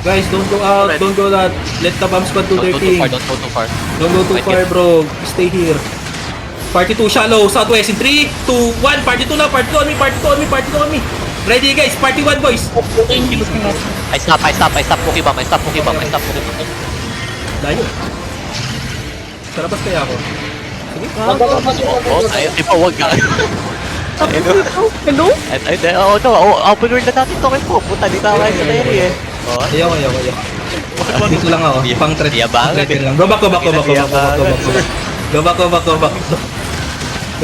Guys, don't go out, don't go that. Let the bomb squad do their thing. Don't go too far. Don't go too far, bro. Stay here. Party 2 shallow, southwest in 3, 2, 1. Party 2 now, party 2 on me, party 2 on me, party 2 on me. Ready guys, party 1 boys. I stop Pokebomb, I stop Pokebomb. Layo. Sa labas kaya ako. Sige. Oh, ayaw, wag ka. Hello? Oh no, open world na natin to kayo po. Puta, di tayo sa diary eh. Oh, Ayaw. Dito lang ako, pang threat. Yabangan. Lang. Go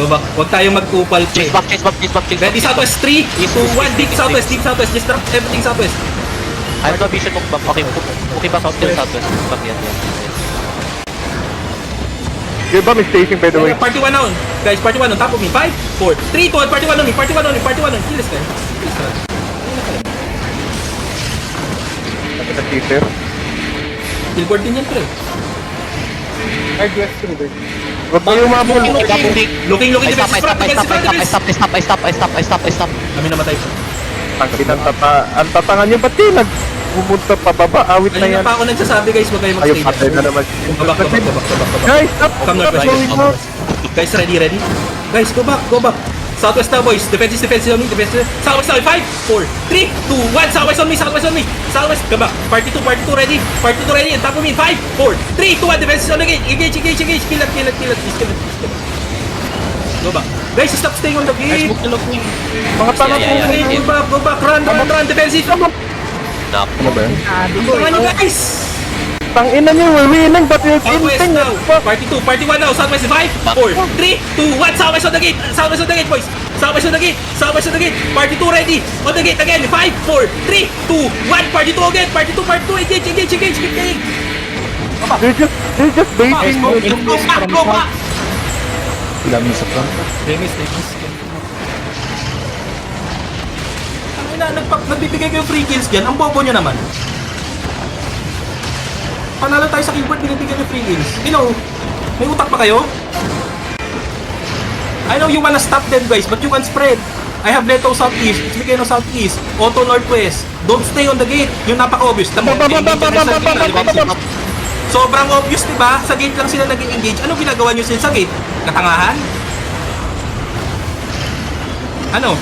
back. Huwag tayong magkupal. Chase back. Ready, southwest, 3, 2, 1, deep southwest. Distract everything southwest. Ano ba vision mo ba? Pokebomb still southwest. Back yan. Yung ba may staging by the way? Party 1 now. Guys, party 1 on top of me. 5, 4, 3, 2, 1, party 1 on me. Kill this guy. Nag-cheater. Billboard din yan, pre. Huwag mo yung mabul. Looking, I stop. Kami namatay. Ang tatangan nyo, ba't kayo nagpumunta pababa? Awit na yan. Kanina pa ako nagsasabi guys, huwag kayo Ayaw, mag-stay. patay na naman. Go back. Guys, stop! Come northwest. Guys, ready? Guys, go back. Southwest now, boys. Defensive on me. Southwest now, 5, 4, 3, 2, 1. Southwest on me. Southwest, come back. Party 2 ready. Party 2 ready. And top of me, 5, 4, 3, 2, 1. Defensive on the gate. Engage. Kill it. Please. Go back. Guys, stop staying on the gate. Mga tanga po. Go back. Run. Defensive. Knock. Ano ba yan? Tungan nyo, guys. Tangina nyo, we're winning, but we're Southwest inting. now. Party 1 now. Southwest 5, 4, 3, 2, 1. Southwest on the gate, boys. Southwest on the gate. Party 2 ready. On the gate again. 5, 4, 3, 2, 1. Party 2 again. Party 2. Engage. They're just baiting. Go back. Dami sa front. Nagbibigay kayo free kills dyan. Ang bobo nyo naman. Panalo tayo sa keyboard, binibigyan nyo free kills. May utak pa kayo? I know you wanna stop them guys, but you can spread. I have Leto southeast, it's Mikeno southeast, Otto northwest. Don't stay on the gate. Yung napaka-obvious. Sobrang obvious, diba? Sa gate lang sila nag-engage. Ano ginagawa nyo sila sa gate? Katangahan? Ano?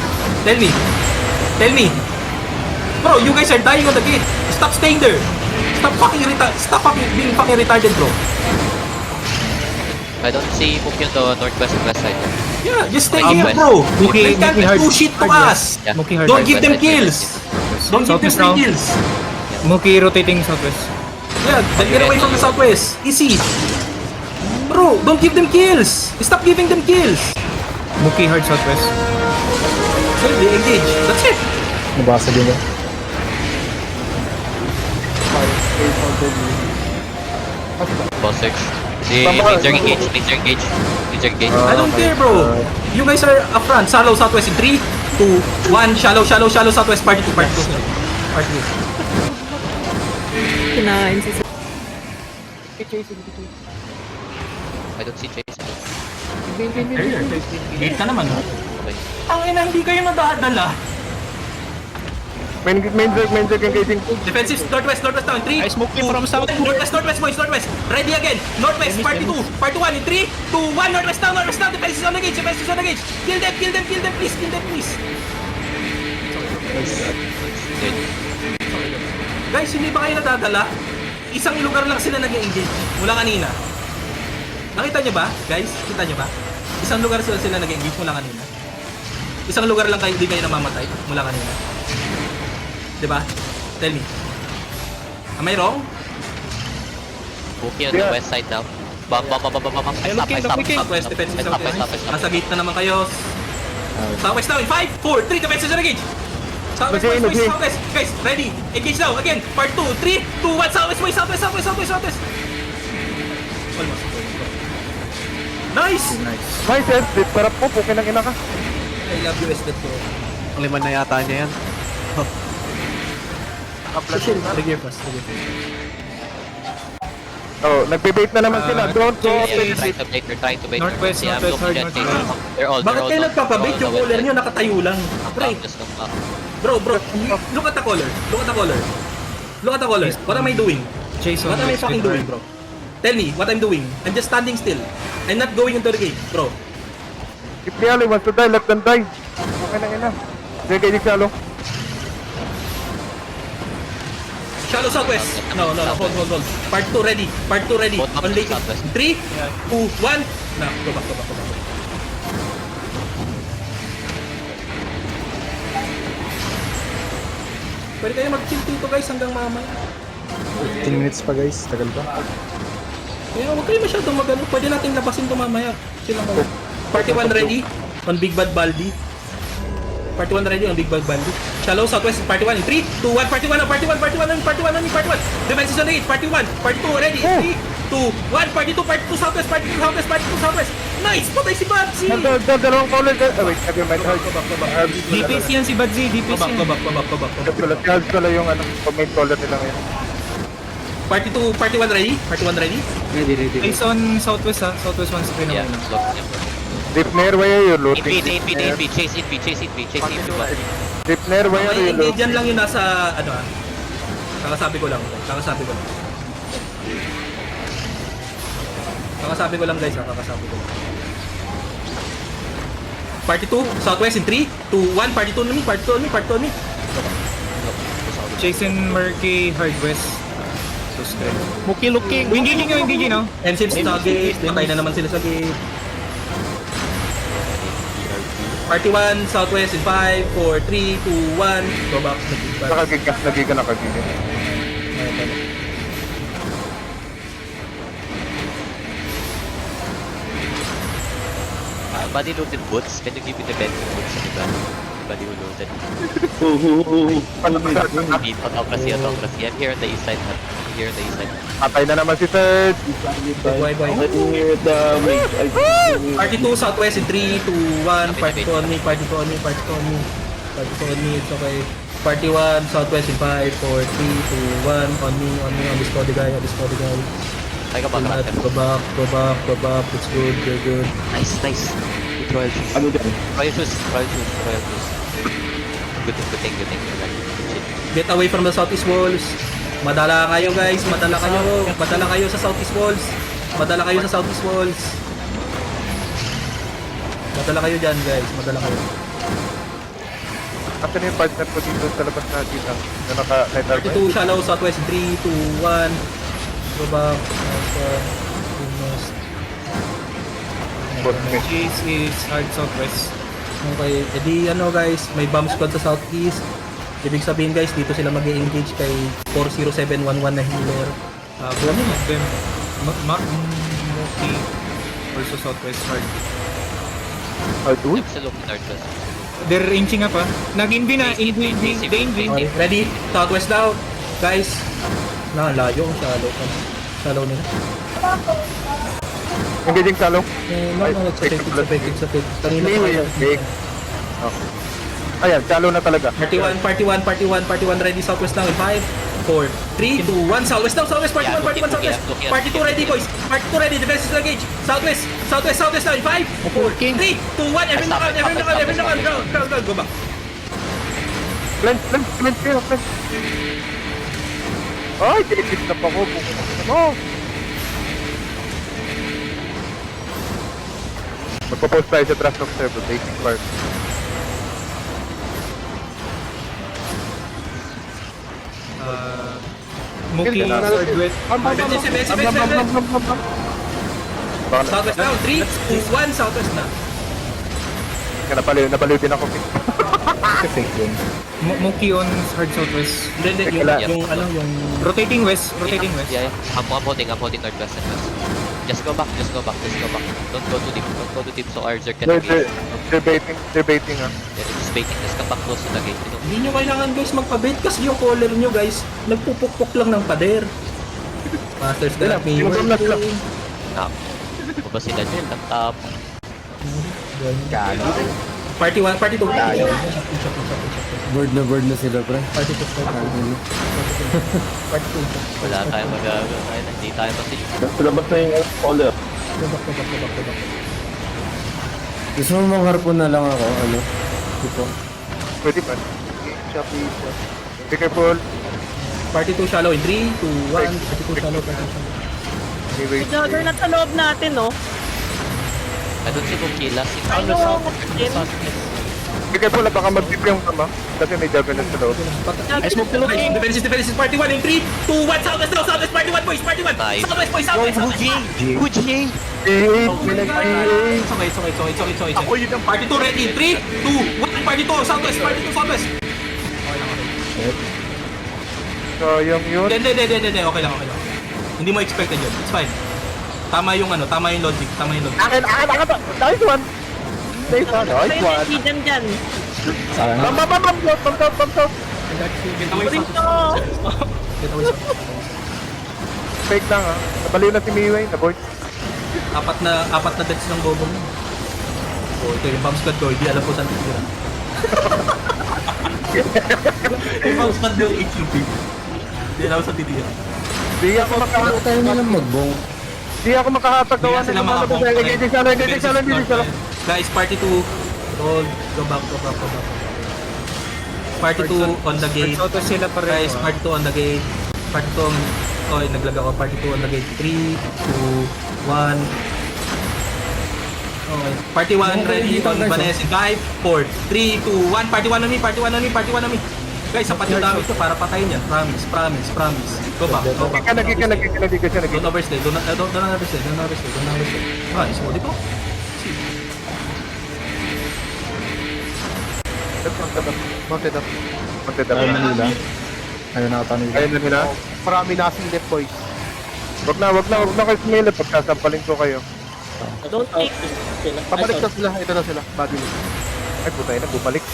Tell me. Bro, you guys are dying on the gate. Stop staying there. Stop being fucking retarded, bro. I don't see Muki on the northwest and west side. Yeah, just stay here, bro. They can't do shit to us. Yeah. Don't give them kills. Don't give them free kills. Muki rotating southwest. Yeah, then get away from the southwest. Easy. Bro, don't give them kills. Stop giving them kills. Muki hard southwest. So they engage. That's it. Nabasa din ba? Boss 6. Needs your engage. I don't care, bro. You guys are up front. Shallow southwest in 3, 2, 1. Shallow southwest. Party 2. Kinain si I don't see Chase. Gate ka naman, ha? Okay. Ang ina, hindi kayo nadadala. Main jerk engaging. Defensive, northwest now in 3. I smoke him from south. Northwest, boys, northwest. Ready again. Northwest, party 2. Party 1 in 3, 2, 1. Northwest now. Defensive on the gate. Kill them, please. Guys, hindi ba kayo nadadala? Isang lugar lang sila nag-engage mula kanina. Nakita nyo ba? Guys, kita nyo ba? Isang lugar sila nag-engage mula kanina. Isang lugar lang kayo, hindi kayo namamatay mula kanina. Diba? Tell me. Am I wrong? Muki on the west side now. Bam. I stop. Southwest, defensive southwest. Nasa gate na naman kayo. Southwest now in 5, 4, 3, defensive on the gate. Southwest. Guys, ready. Engage now. Again, part 2, 3, 2, 1. Southwest. Almost. Nice! Nice, Ed. Sarap po, pukin ng ina ka. I love you, Esdet ko. Ang liman na yata niya yan. Trigger fast. Oh, nagbe-bait na naman sila. Don't go. They're trying to bait. Northwest, Yeah, northwest, look, hard, Jet northwest. Chase. They're all Bakit kayo down. nagpapabait? All Yung the caller west nyo side. nakatayo lang. Pre, Just come up. bro, look at the caller. Look at the colors. What am I doing? Chase on What am I west fucking with doing, bro? Tell me what I'm doing. I'm just standing still. I'm not going into the gate, bro. If Niali wants to die, let them die. Okay na, ina. Sige, kay Salo. Shallow southwest. No, hold. Part 2 ready. Part 2 ready. Both On up late. southwest. 3, 2, 1. Nah, go back. Pwede kayo mag-chill dito guys hanggang mamaya. 15 minutes pa guys, tagal pa. Kaya huwag kayo masyadong magano. Pwede natin labasin ito mamaya. Chill lang kayo. Party 1 ready on Big Bad Baldi. Party 1 ready on Big Bad Baldi. Shallow southwest party 1 in 3, 2, 1. Party 1 on party 1. Defense is on 8. Party 1. Party 2 ready. 3, 2, 1. Party 2 southwest. Party 2 southwest. Nice! Patay si Babsi! Dalawang caller. Wait, never mind. DPS yan si Badzi, DPS yan. Go back. Charge ko lang yung main caller nila ngayon. Party 1 ready? Chase on southwest ha, southwest one screen Yeah, na muna. look. Yeah. Deep near where you're looting. Invi, chase it. Deep near where Okay, you're hindi looting. dyan lang yung nasa, ano kakasabi ko lang. Kakasabi ko lang guys kakasabi ko lang. Party 2, southwest in 3, 2, 1. Party 2 on me. Chase in Murky, hard west. To screen. Muki looking. Engaging no? And since sa gate, patay na naman sila sa gate. Party 1, southwest in 5, 4, 3, 2, 1. Go back. Nagig ka. Body loaded boots. Can you give me the bed boots? Diba? Body loaded. Autocracy. I'm here on the east side. Patay na naman si Third. Boy. Party 2, southwest in 3, 2, 1. Party 2 on me. It's okay. Party 1, southwest in 5, 4, 3, 2, 1. On me. On this body guy. Ay ka ba, Kraken? Go back. It's good. You're good. Nice. With Royal Shoes. Royal Shoes. Good thing. Get away from the southeast walls. Madala kayo guys. Madala kayo sa southeast walls. Madala kayo dyan guys. After na yung partner ko dito sa labas natin na naka-light Party 2, shallow, southwest 3, 2, 1. Go back. Chase is hard southwest. Okay, edi ano guys, may bomb squad sa southeast. Ibig sabihin guys, dito sila mag-engage kay 40711 na healer. One of them, Muki, also southwest hard. I'm still looking northwest. They're inching up ha. Nag-invi na, invi. Okay, ready? Southwest down. Guys, layo ang shallow nila. Engaging Salo. Sa fake. Kanina pa kayo. Big. Okay. Ayan, Salo na talaga. Party 1 ready, southwest now in 5, 4, 3, 2, 1, southwest now, southwest, party 1, southwest. Party 2 ready boys, party 2 ready, defense is engaged. Southwest now in 5, 4, 3, 2, 1, everyone down, go back. Plant kayo. Ay, tinipid na pa ko. Ano? Magpo-post tayo sa draft of server, basic part. Muki, hard west. Southwest now, 3, 2, 1, southwest na. Napaliw din ako. Muki on hard southwest. Hindi, yung Rotating west. Yeah. I'm holding northwest and west. Just go back. Don't go too deep so our Zerg can They're engage. baiting Yeah, they're just baiting. Just come back close to the gate. Hindi nyo kailangan guys magpa-bait kasi yung caller nyo guys, nagpupukpok lang ng pader. Masters Wala, got me yung working. lang. Baba sila dyan. Tap. Party 1, party 2. Board na sila pre. Party 2. Wala tayong magagawa. Hindi tayo masig. Go back. Gusto mo mangharpon na lang ako, ano? Ito. Pwede ba? Shopee. Be careful. Party 2 shallow in 3, 2, 1. Party 2 shallow, party 2 shallow. Anyway, Si Juggernaut sa loob natin, no? I don't see Bukila. Si Ano yung bigay po na baka mag-dip yung kama. Kasi may Juggernaut sa loob. I smoke the looking. Defenses, party 1 in 3, 2, 1. Southwest now, southwest, party 1, boys, party 1. Nice. Southwest, boys, southwest, southwest. Gucci! It's okay. Ako yun ang party 2 ready. 3, 2, 1. Party 2, southwest, party 2, southwest. Sayang yun. Hindi. Okay lang. Hindi mo expected yun. It's fine. Tama yung logic. Akin ba? Nice one. Nice one. Nice one. Hindi dyan. Bam. Get away Rin to! Fake lang ah. Nabaliw na si Miway. Naboy. Apat na deaths ng bobo mo. Oh, ito yung bomb squad ko. Hindi alam ko saan titira. Yung bomb squad ko, HUP. Hindi alam ko saan titira. Di ako Ano tayo nilang magbong? Di ako makakapagawa Hindi sila makapong. Hindi sila. Guys, party 2. Roll. Go back. Party 2 on the gate. Soto sila pa rin. Guys, party 2 on the gate. Party 2 on... Oh, naglag ako. Party 2 on the gate. 3, 2, 1. Okay. Party 1 ready on Vanessa. 5, 4, 3, 2, 1. Party 1 on me. Guys, sapat yung dami ito para patayin yan. Promise. Go back. Nagkika siya. Don't overstay. Don't overstay. Ah, is mo dito? Mounted up. Ayaw na nila. Ayaw na katanong nila. Ayun na nila. Marami nasing left boys. Wag na kayo sumila. Pagsasampalin ko kayo. Don't take. Pabalik na sila. Ito na sila. Body mo. Ay, putay na. Bumalik.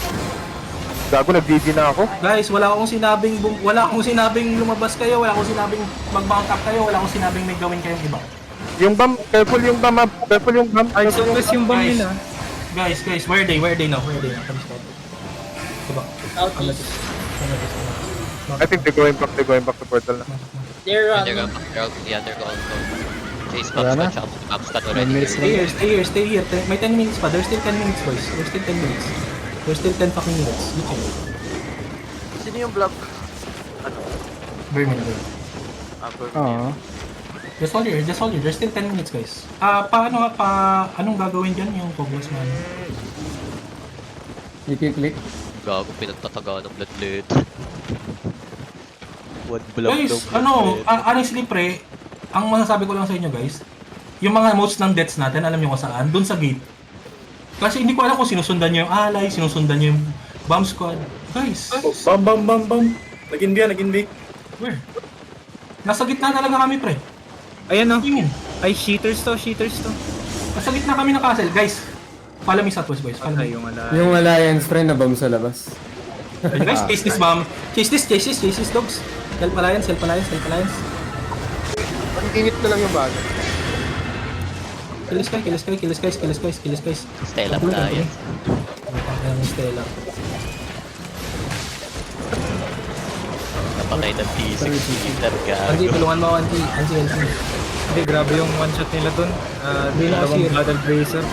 Gago, nag-GG na ako. Guys, wala akong sinabing lumabas kayo, wala akong sinabing mag-mount up kayo, wala akong sinabing may gawin kayong iba. Yung bomb. Careful yung bomb. Ay, Southwest yung bomb Guys. nila. Guys, where are they now? Come stop. Diba? I think they're going back to portal na. They're going also. Chase Wala na. Bob Scott 9 already. minutes lang. Stay here. May 10 minutes pa. There's still 10 minutes, boys. There's still 10 fucking minutes. You can. Sino yung block? Vermin. Oo. Just hold here. There's still 10 minutes, guys. Anong gagawin dyan yung Koglas man? I-click. Gago, pinagtatagaan ng bloodlet. One block Guys, ng bloodlet. honestly pre, ang masasabi ko lang sa inyo guys, yung mga most ng deaths natin, alam nyo kung saan? Doon sa gate. Kasi hindi ko alam kung sinusundan nyo yung alay, sinusundan nyo yung bomb squad. Guys, Bam. Naging B. where? Nasa gitna talaga kami pre. Ayan o. Tingin. Ay, cheaters to. Nasa gitna kami ng castle, guys. Follow me southwest, boys. Follow me. Ay, yung wala. Yung alliance friend na bomb sa labas. Guys, chase this bomb. Chase this, dogs. Help alliance. Pag-init na lang yung bag. Kill this guys. Stella pala yan. Ang Stella. Napakay ng T6 meter Anji, gago. tulungan mo, Anji. Hindi, grabe yung one shot nila dun. Hindi na kasi Dalawang yun. battle bracer.